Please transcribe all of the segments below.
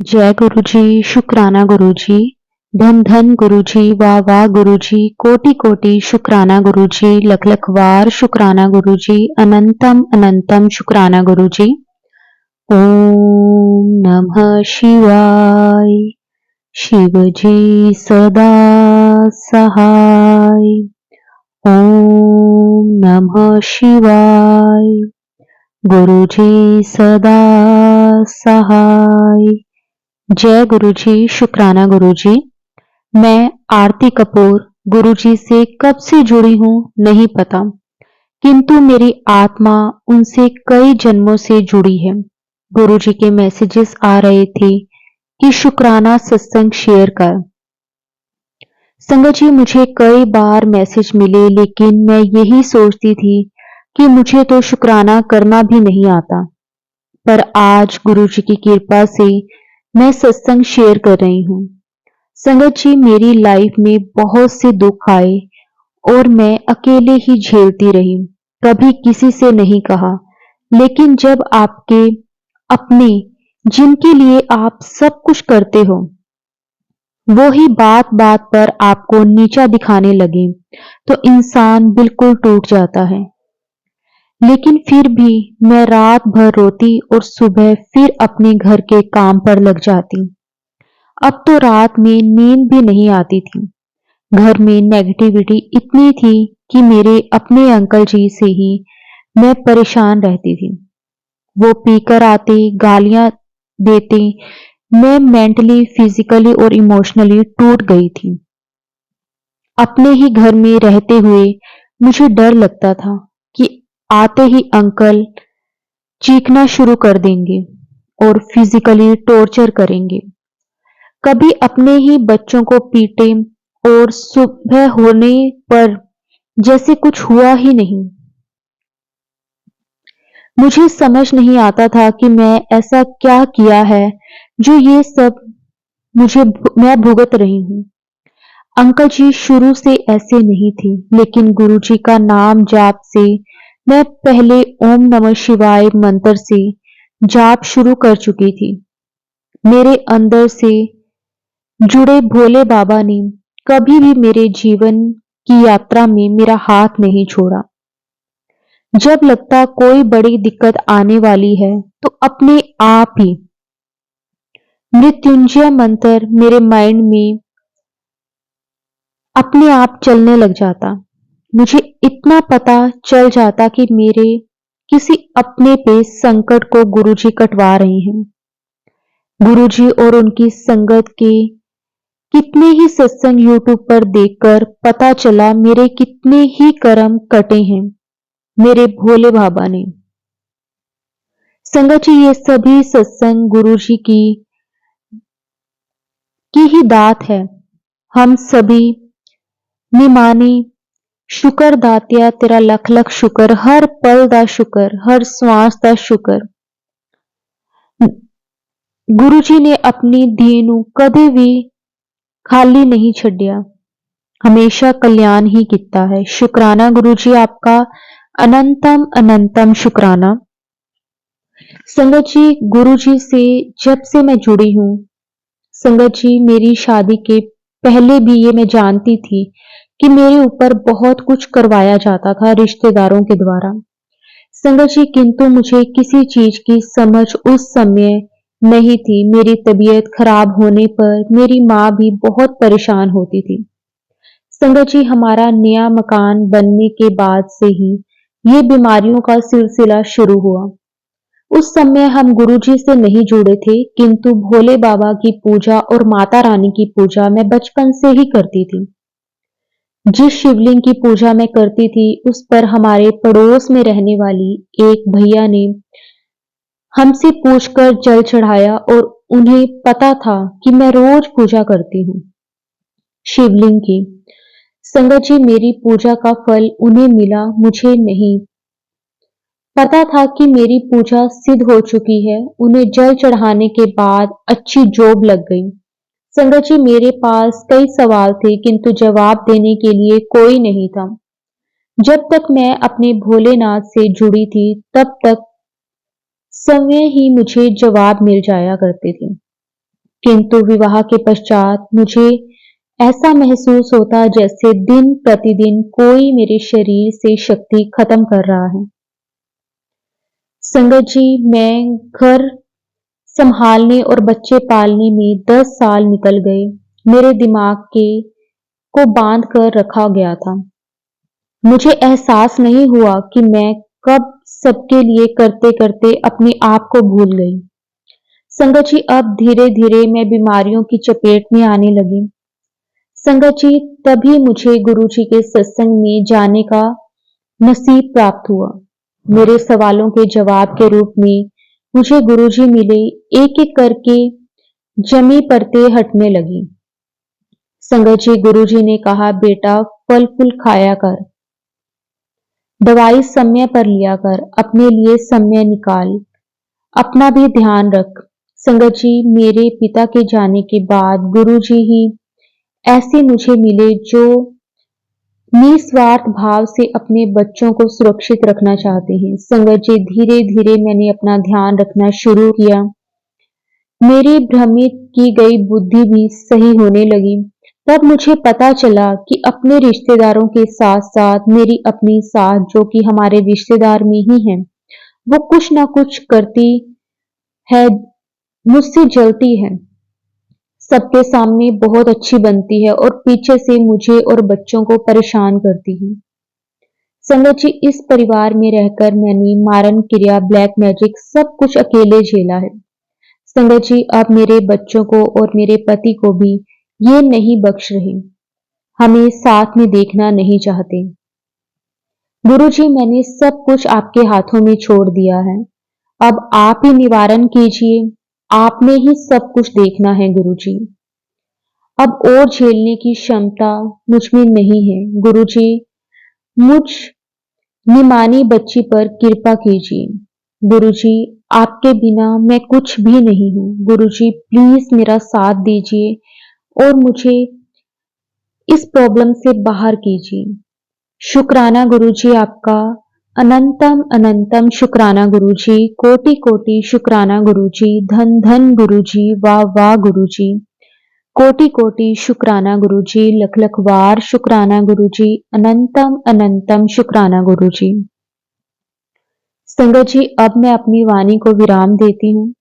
जय गुरु जी, शुक्राना गुरु जी, धन धन गुरु जी, वाह वाह गुरु जी, कोटि कोटि शुक्राना गुरु जी, लख लख वार शुक्राना गुरु जी, अनंतम अनंतम शुक्राना गुरु जी। ओम नमः शिवाय। शिव जी सदा सहाय। ओम नमः शिवाय। गुरु जी सदा सहाय। जय गुरु जी, शुक्राना गुरु जी। मैं आरती कपूर गुरु जी से कब से जुड़ी हूं नहीं पता, किंतु मेरी आत्मा उनसे कई जन्मों से जुड़ी है। गुरु जी के मैसेजेस आ रहे थे कि शुक्राना सत्संग शेयर कर। संगत जी, मुझे कई बार मैसेज मिले, लेकिन मैं यही सोचती थी कि मुझे तो शुक्राना करना भी नहीं आता। पर आज गुरु जी की कृपा से मैं सत्संग शेयर कर रही हूँ। संगत जी, मेरी लाइफ में बहुत से दुख आए और मैं अकेले ही झेलती रही, कभी किसी से नहीं कहा। लेकिन जब आपके अपने, जिनके लिए आप सब कुछ करते हो, वो ही बात बात पर आपको नीचा दिखाने लगे, तो इंसान बिल्कुल टूट जाता है। लेकिन फिर भी मैं रात भर रोती और सुबह फिर अपने घर के काम पर लग जाती। अब तो रात में नींद भी नहीं आती थी। घर में नेगेटिविटी इतनी थी कि मेरे अपने अंकल जी से ही मैं परेशान रहती थी। वो पीकर आते, गालियां देते। मैं मेंटली, फिजिकली और इमोशनली टूट गई थी। अपने ही घर में रहते हुए मुझे डर लगता था कि आते ही अंकल चीखना शुरू कर देंगे और फिजिकली टॉर्चर करेंगे। कभी अपने ही बच्चों को पीटे और सुबह होने पर जैसे कुछ हुआ ही नहीं। मुझे समझ नहीं आता था कि मैं ऐसा क्या किया है जो ये सब मैं भुगत रही हूँ। अंकल जी शुरू से ऐसे नहीं थे, लेकिन गुरु जी का नाम जाप से मैं पहले ओम नमः शिवाय मंत्र से जाप शुरू कर चुकी थी। मेरे अंदर से जुड़े भोले बाबा ने कभी भी मेरे जीवन की यात्रा में मेरा हाथ नहीं छोड़ा। जब लगता कोई बड़ी दिक्कत आने वाली है, तो अपने आप ही मृत्युंजय मंत्र मेरे माइंड में अपने आप चलने लग जाता। मुझे इतना पता चल जाता कि मेरे किसी अपने पे संकट को गुरुजी कटवा रहे हैं। गुरुजी और उनकी संगत के कितने ही सत्संग यूट्यूब पर देखकर पता चला मेरे कितने ही कर्म कटे हैं मेरे भोले बाबा ने। संगत जी, ये सभी सत्संग गुरुजी की ही दात है। हम सभी निमाने शुक्र दातिया, तेरा लख लख शुक्र, हर पल दा शुक्र, हर श्वास दा शुक्र। गुरु जी ने अपनी धी नू कदे भी खाली नहीं छड्डिया, हमेशा कल्याण ही किता है। शुक्राना गुरु जी, आपका अनंतम अनंतम शुक्राना। संगत जी, गुरु जी से जब से मैं जुड़ी हूं, संगत जी, मेरी शादी के पहले भी ये मैं जानती थी कि मेरे ऊपर बहुत कुछ करवाया जाता था रिश्तेदारों के द्वारा। संगत जी, किंतु मुझे किसी चीज की समझ उस समय नहीं थी। मेरी तबीयत खराब होने पर मेरी माँ भी बहुत परेशान होती थी। संगत जी, हमारा नया मकान बनने के बाद से ही ये बीमारियों का सिलसिला शुरू हुआ। उस समय हम गुरुजी से नहीं जुड़े थे, किंतु भोले बाबा की पूजा और माता रानी की पूजा मैं बचपन से ही करती थी। जिस शिवलिंग की पूजा मैं करती थी, उस पर हमारे पड़ोस में रहने वाली एक भैया ने हमसे पूछकर जल चढ़ाया और उन्हें पता था कि मैं रोज पूजा करती हूँ शिवलिंग की। संगत जी, मेरी पूजा का फल उन्हें मिला, मुझे नहीं। पता था कि मेरी पूजा सिद्ध हो चुकी है। उन्हें जल चढ़ाने के बाद अच्छी जॉब लग गई। संगत जी, मेरे पास कई सवाल थे, किंतु जवाब देने के लिए कोई नहीं था। जब तक मैं अपने भोलेनाथ से जुड़ी थी, तब तक समय ही मुझे जवाब मिल जाया करते थे। किंतु विवाह के पश्चात मुझे ऐसा महसूस होता जैसे दिन प्रतिदिन कोई मेरे शरीर से शक्ति खत्म कर रहा है। संगत जी, मैं घर संभालने और बच्चे पालने में 10 साल निकल गए। मेरे दिमाग के को बांध कर रखा गया था। मुझे एहसास नहीं हुआ कि मैं कब सबके लिए करते करते अपने आप को भूल गई। संगत जी, अब धीरे धीरे मैं बीमारियों की चपेट में आने लगी। संगत जी, तभी मुझे गुरुजी के सत्संग में जाने का नसीब प्राप्त हुआ। मेरे सवालों के जवाब के रूप में मुझे गुरुजी मिले। एक एक करके जमी परतें हटने लगी। संगत जी, गुरुजी ने कहा, बेटा फल फूल खाया कर, दवाई समय पर लिया कर, अपने लिए समय निकाल, अपना भी ध्यान रख। संगत जी, मेरे पिता के जाने के बाद गुरुजी ही ऐसे मुझे मिले जो निस्वार्थ भाव से अपने बच्चों को सुरक्षित रखना चाहते हैं। संगत जी, धीरे धीरे मैंने अपना ध्यान रखना शुरू किया। मेरी भ्रमित की गई बुद्धि भी सही होने लगी। तब मुझे पता चला कि अपने रिश्तेदारों के साथ साथ मेरी अपनी सास, जो कि हमारे रिश्तेदार में ही है, वो कुछ ना कुछ करती है, मुझसे जलती है, सबके सामने बहुत अच्छी बनती है और पीछे से मुझे और बच्चों को परेशान करती है। संगत जी, इस परिवार में रहकर मैंने मारण क्रिया, ब्लैक मैजिक सब कुछ अकेले झेला है। संगत जी, अब मेरे बच्चों को और मेरे पति को भी ये नहीं बख्श रहे, हमें साथ में देखना नहीं चाहते। गुरुजी, मैंने सब कुछ आपके हाथों में छोड़ दिया है। अब आप ही निवारण कीजिए, आपने ही सब कुछ देखना है गुरुजी। अब और झेलने की क्षमता मुझ में नहीं है। गुरुजी, मुझ निमानी बच्ची पर कृपा कीजिए। गुरुजी, आपके बिना मैं कुछ भी नहीं हूँ। गुरुजी, प्लीज मेरा साथ दीजिए और मुझे इस प्रॉब्लम से बाहर कीजिए। शुक्राना गुरुजी आपका, अनंतम अनंतम शुक्राना गुरुजी, कोटि कोटि शुक्राना गुरुजी, धन धन गुरुजी, वाह वाह गुरुजी, कोटि कोटि शुक्राना गुरुजी, लख लख वार शुक्राना गुरुजी, अनंतम अनंतम शुक्राना गुरुजी। संगत जी, अब मैं अपनी वाणी को विराम देती हूँ।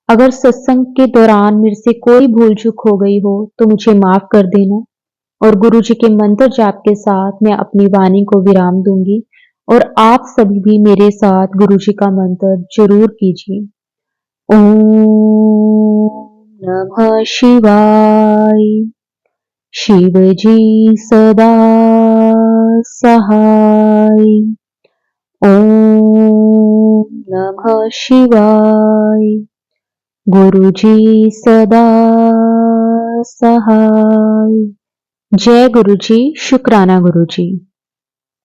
अगर सत्संग के दौरान मेरे से कोई भूल चूक हो गई हो तो मुझे माफ कर देना। और गुरुजी के मंत्र जाप के साथ मैं अपनी वाणी को विराम दूंगी और आप सभी भी मेरे साथ गुरुजी का मंत्र जरूर कीजिए। ओम नमः शिवाय। शिव जी सदा सहाय। ओम नमः शिवाय। गुरुजी सदा सहाय। जय गुरुजी, शुक्राना गुरुजी।